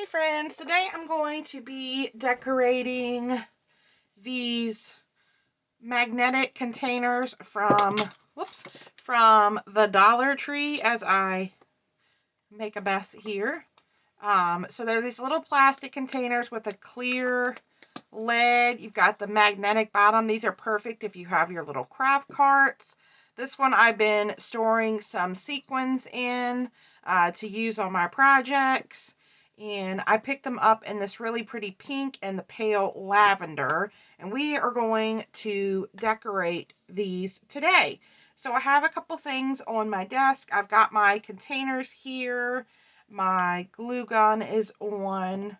friends, today I'm going to be decorating these magnetic containers from the Dollar Tree as I make a mess here. So they're these little plastic containers with a clear lid. You've got the magnetic bottom. These are perfect if you have your little craft carts. This one I've been storing some sequins in to use on my projects. And I picked them up in this really pretty pink and the pale lavender. And we are going to decorate these today. So I have a couple things on my desk. I've got my containers here. My glue gun is on.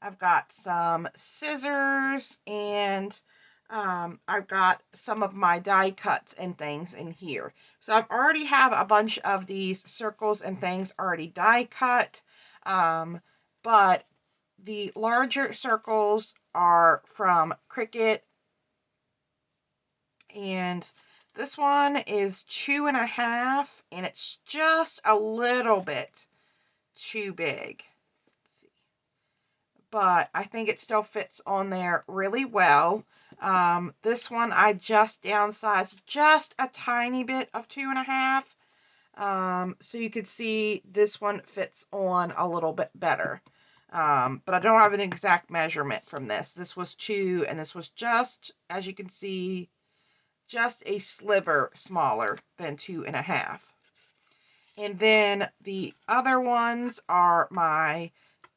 I've got some scissors and I've got some of my die cuts and things in here. So I already have a bunch of these circles and things already die cut. But the larger circles are from Trinket, and this one is 2.5, and it's just a little bit too big. Let's see. But I think it still fits on there really well. This one I just downsized just a tiny bit of 2.5. So you could see this one fits on a little bit better. But I don't have an exact measurement from this. This was 2, and this was just, as you can see, just a sliver smaller than 2.5. And then the other ones are my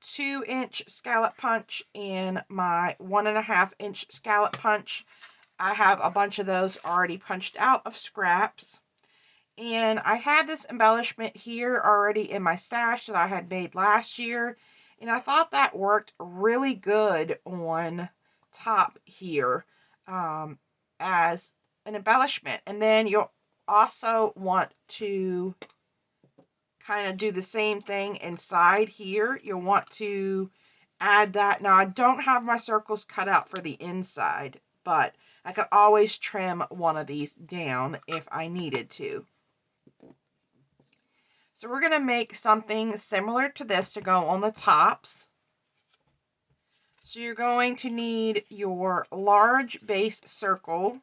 2-inch scallop punch and my 1.5-inch scallop punch. I have a bunch of those already punched out of scraps. And I had this embellishment here already in my stash that I had made last year. And I thought that worked really good on top here as an embellishment. And then you'll also want to kind of do the same thing inside here. You'll want to add that. Now, I don't have my circles cut out for the inside, but I could always trim one of these down if I needed to. So we're going to make something similar to this to go on the tops. So you're going to need your large base circle.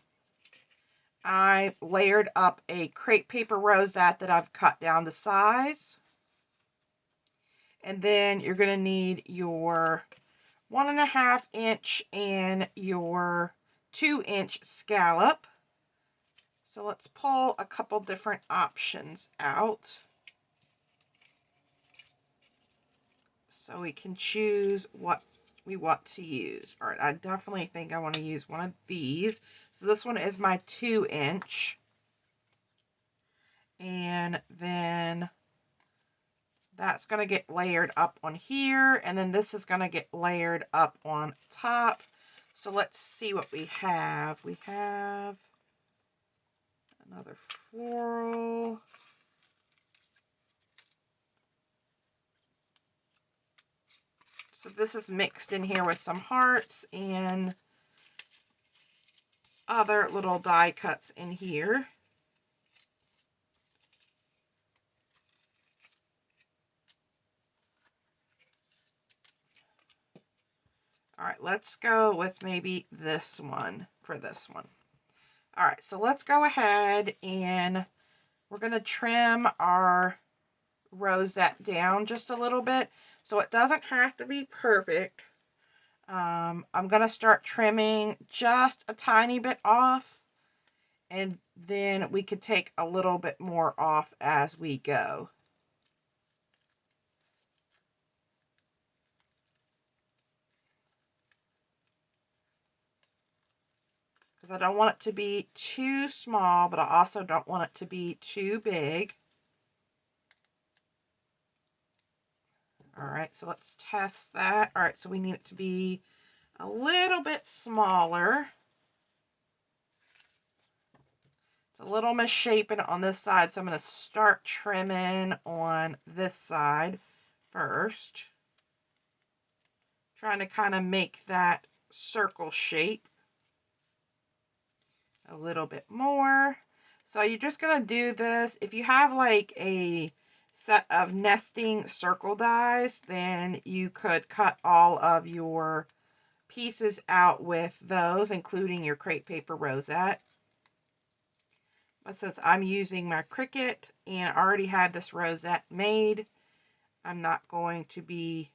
I layered up a crepe paper rosette that I've cut down to size. And then you're going to need your 1.5-inch and your 2-inch scallop. So let's pull a couple different options out, so we can choose what we want to use. All right, I definitely think I want to use one of these. So this one is my 2-inch. And then that's going to get layered up on here. And then this is going to get layered up on top. So let's see what we have. We have another floral. So this is mixed in here with some hearts and other little die cuts in here. All right, let's go with maybe this one for this one. All right, so let's go ahead and we're going to trim our rosette down just a little bit. So it doesn't have to be perfect. I'm going to start trimming just a tiny bit off, and then we could take a little bit more off as we go. Because I don't want it to be too small, but I also don't want it to be too big. All right, so let's test that. All right, so we need it to be a little bit smaller. It's a little misshapen on this side, so I'm going to start trimming on this side first. Trying to kind of make that circle shape a little bit more. So you're just going to do this. If you have like a set of nesting circle dies, then you could cut all of your pieces out with those, including your crepe paper rosette. But since I'm using my Cricut and I already had this rosette made, I'm not going to be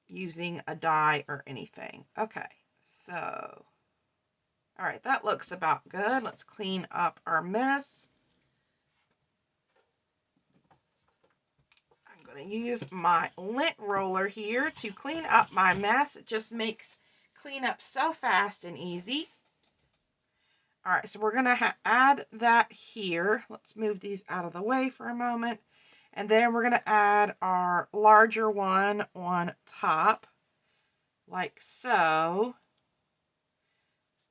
using a die or anything. Okay, so, all right, that looks about good. Let's clean up our mess. I'm going to use my lint roller here to clean up my mess. It just makes cleanup so fast and easy. All right, so we're going to add that here. Let's move these out of the way for a moment. And then we're going to add our larger one on top, like so.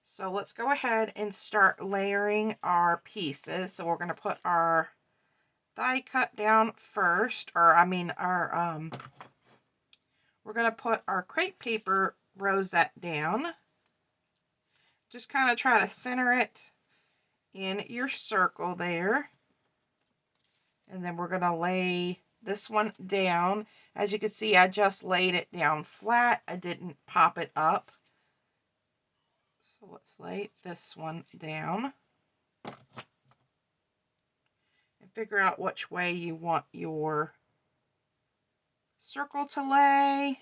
So let's go ahead and start layering our pieces. So we're going to put our die cut down first, or I mean our, we're going to put our crepe paper rosette down. Just kind of try to center it in your circle there. And then we're going to lay this one down. As you can see, I just laid it down flat. I didn't pop it up. So let's lay this one down. And figure out which way you want your circle to lay.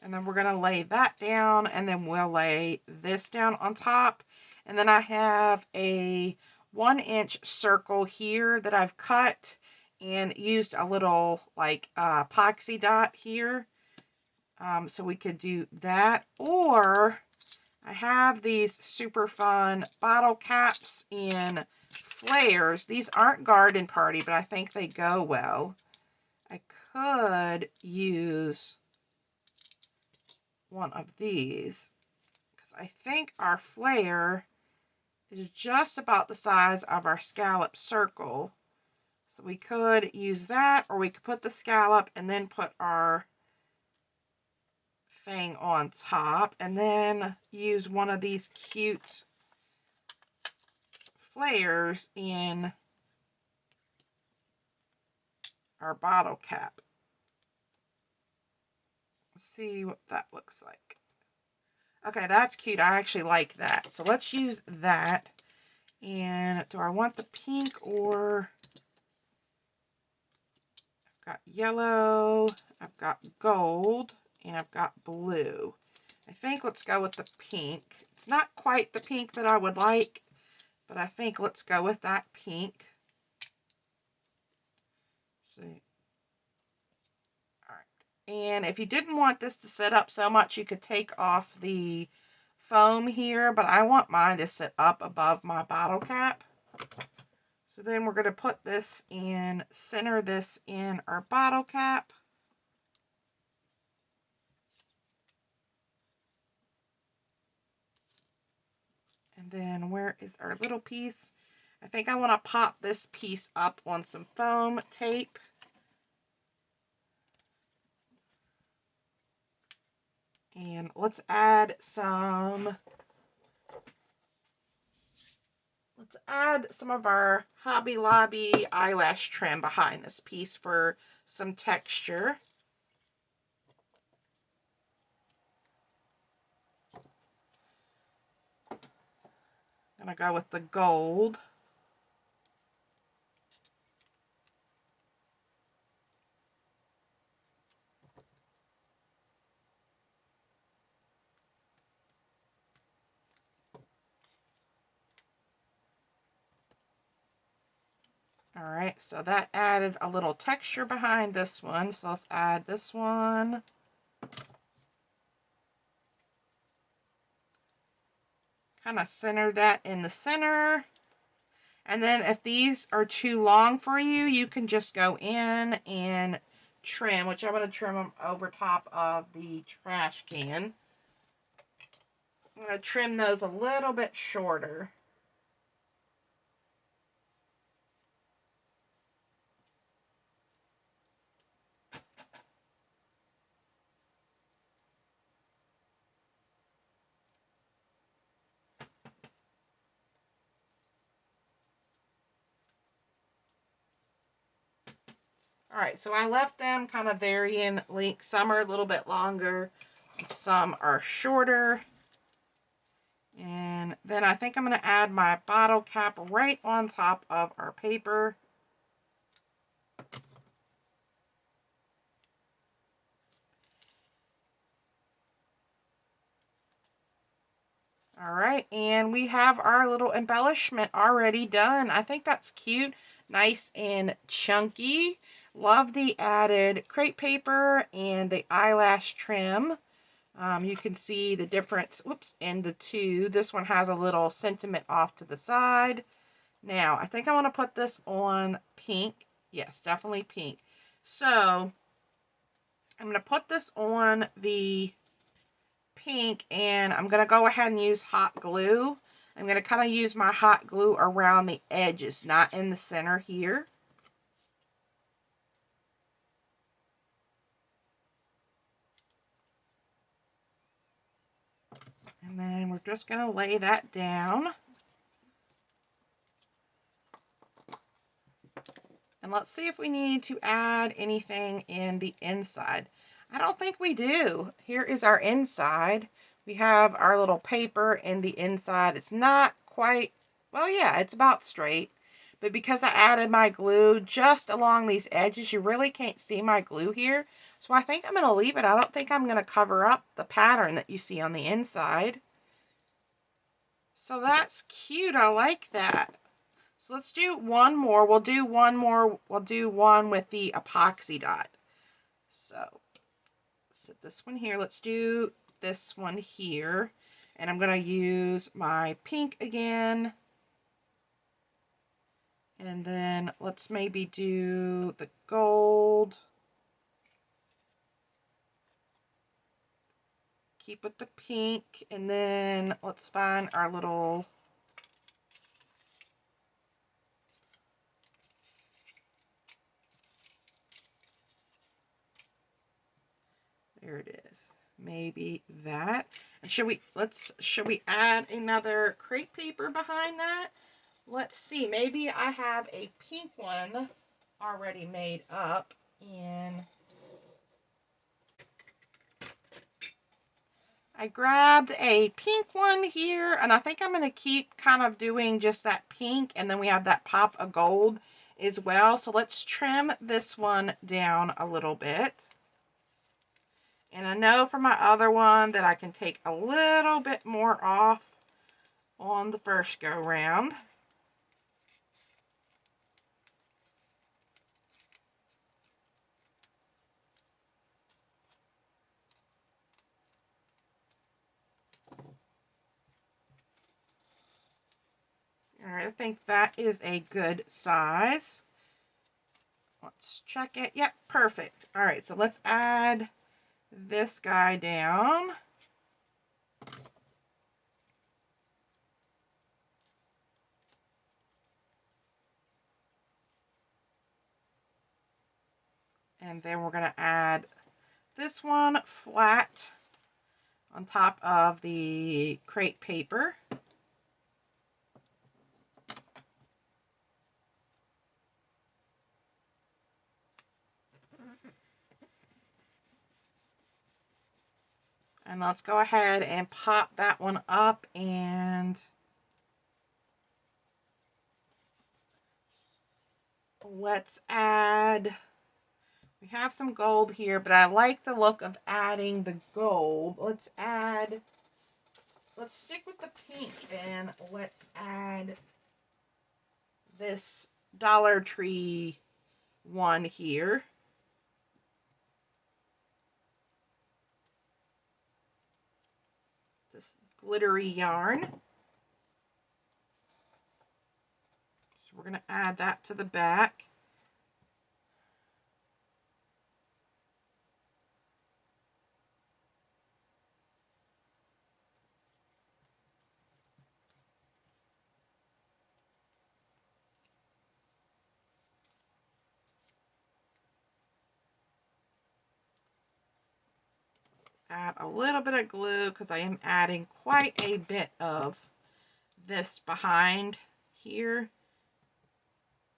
And then we're going to lay that down, and then we'll lay this down on top. And then I have a 1-inch circle here that I've cut and used a little like epoxy dot here. So we could do that. Or I have these super fun bottle caps in flares. These aren't garden party, but I think they go well. I could use one of these because I think our flare is just about the size of our scallop circle. So we could use that, or we could put the scallop and then put our thing on top, and then use one of these cute flares in our bottle cap. Let's see what that looks like. Okay, that's cute. I actually like that. So let's use that. And do I want the pink or... I've got yellow, I've got gold, and I've got blue. I think let's go with the pink. It's not quite the pink that I would like, but I think let's go with that pink. See. All right. And if you didn't want this to sit up so much, you could take off the foam here, but I want mine to sit up above my bottle cap. So then we're going to put this in, center this in our bottle cap. And then where is our little piece? I think I want to pop this piece up on some foam tape. And let's add some, of our Hobby Lobby eyelash trim behind this piece for some texture. I'm gonna go with the gold. All right, so that added a little texture behind this one. So let's add this one. Kind of center that in the center. And then if these are too long for you, you can just go in and trim, which I'm going to trim them over top of the trash can. I'm going to trim those a little bit shorter. All right, so I left them kind of varying length. Some are a little bit longer, some are shorter. And then I think I'm going to add my bottle cap right on top of our paper. All right, and we have our little embellishment already done. I think that's cute, nice and chunky. Love the added crepe paper and the eyelash trim. You can see the difference, in the two. This one has a little sentiment off to the side. Now, I think I want to put this on pink. Yes, definitely pink. So, I'm going to put this on the pink, and I'm going to go ahead and use hot glue. I'm going to kind of use my hot glue around the edges, not in the center here. And then we're just going to lay that down. And let's see if we need to add anything in the inside. I don't think we do. Here is our inside. We have our little paper in the inside. It's not quite, well, yeah, it's about straight. But because I added my glue just along these edges, you really can't see my glue here. So I think I'm going to leave it. I don't think I'm going to cover up the pattern that you see on the inside. So that's cute. I like that. So let's do one more. We'll do one more. We'll do one with the epoxy dot. So set this one here. Let's do this one here. And I'm going to use my pink again. And then let's maybe do the gold. Keep with the pink. And then let's find our little there it is. Maybe that. And should we add another crepe paper behind that? Let's see. Maybe I have a pink one already made up, and I grabbed a pink one here, and I think I'm going to keep kind of doing just that pink, and then we have that pop of gold as well. So let's trim this one down a little bit. And I know from my other one that I can take a little bit more off on the first go round. All right, I think that is a good size. Let's check it. Yep, perfect. All right, so let's add this guy down. And then we're going to add this one flat on top of the crepe paper. And let's go ahead and pop that one up, and let's add, we have some gold here, but I like the look of adding the gold. Let's stick with the pink, and let's add this Dollar Tree one here. This glittery yarn. So we're going to add that to the back. Add a little bit of glue because I am adding quite a bit of this behind here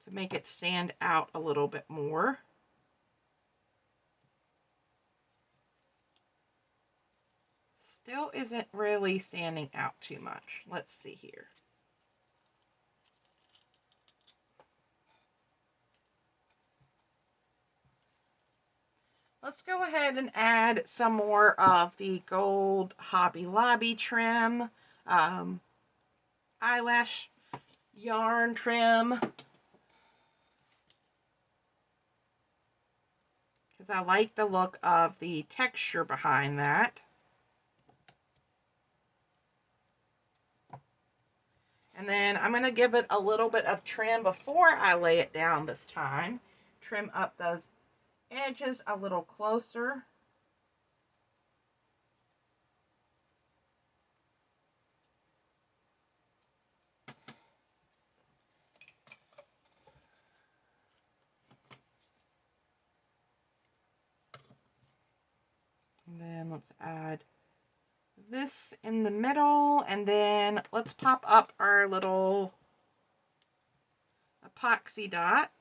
to make it stand out a little bit more. Still isn't really standing out too much. Let's see here. Let's go ahead and add some more of the gold Hobby Lobby trim, eyelash yarn trim, because I like the look of the texture behind that. And then I'm going to give it a little bit of trim before I lay it down this time. Trim up those edges a little closer. And then let's add this in the middle, and then let's pop up our little epoxy dot.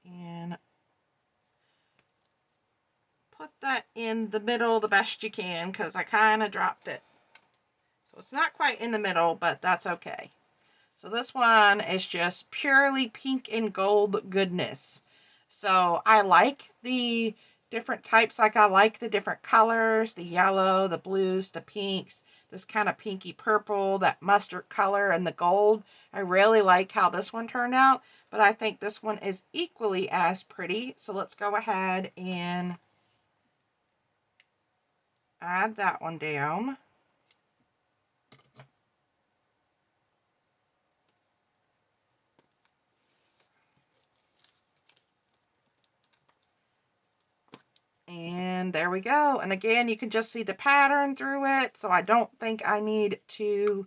And put that in the middle the best you can, because I kind of dropped it. So it's not quite in the middle, but that's okay. So this one is just purely pink and gold goodness. So I like the different types. Like I like the different colors, the yellow, the blues, the pinks, this kind of pinky purple, that mustard color, and the gold. I really like how this one turned out, but I think this one is equally as pretty. So let's go ahead and add that one down. And there we go. And again, you can just see the pattern through it. So I don't think I need to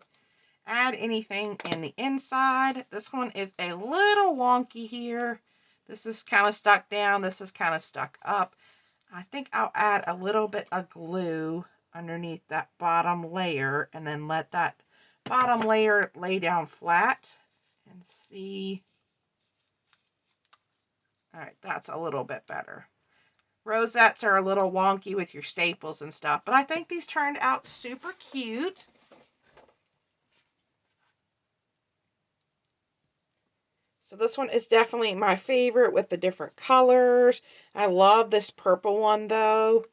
add anything in the inside. This one is a little wonky here. This is kind of stuck down. This is kind of stuck up. I think I'll add a little bit of glue underneath that bottom layer and then let that bottom layer lay down flat and see. All right, that's a little bit better. Rosettes are a little wonky with your staples and stuff, but I think these turned out super cute. So this one is definitely my favorite with the different colors. I love this purple one though.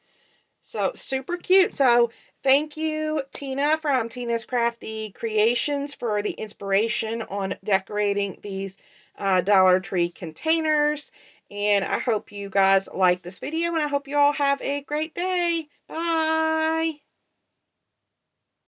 So super cute. So thank you, Tina from Tina's Crafty Creations, for the inspiration on decorating these Dollar Tree containers. And I hope you guys like this video, and I hope you all have a great day. Bye.